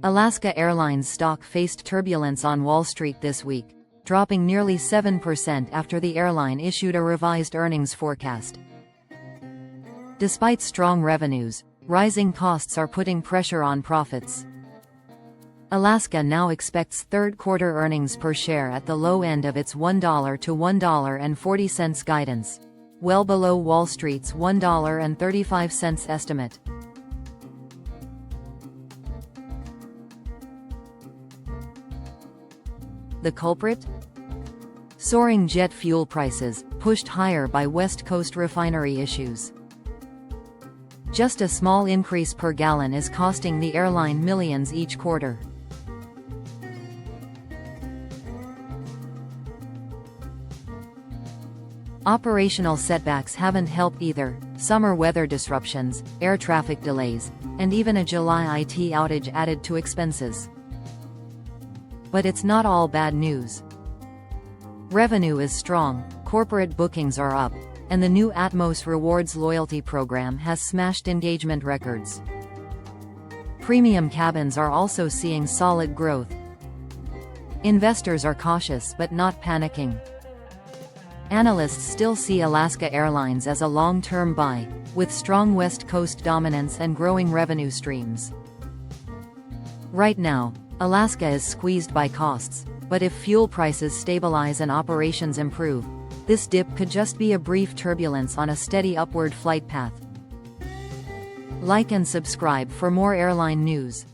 Alaska Airlines stock faced turbulence on Wall Street this week, dropping nearly 7% after the airline issued a revised earnings forecast. Despite strong revenues, rising costs are putting pressure on profits. Alaska now expects third-quarter earnings per share at the low end of its $1 to $1.40 guidance, well below Wall Street's $1.35 estimate. The culprit? Soaring jet fuel prices, pushed higher by West Coast refinery issues. Just a small increase per gallon is costing the airline millions each quarter. Operational setbacks haven't helped either: summer weather disruptions, air traffic delays, and even a July IT outage added to expenses. But it's not all bad news. Revenue is strong, corporate bookings are up, and the new Atmos Rewards loyalty program has smashed engagement records. Premium cabins are also seeing solid growth. Investors are cautious but not panicking. Analysts still see Alaska Airlines as a long-term buy, with strong West Coast dominance and growing revenue streams. Right now, Alaska is squeezed by costs, but if fuel prices stabilize and operations improve, this dip could just be a brief turbulence on a steady upward flight path. Like and subscribe for more airline news.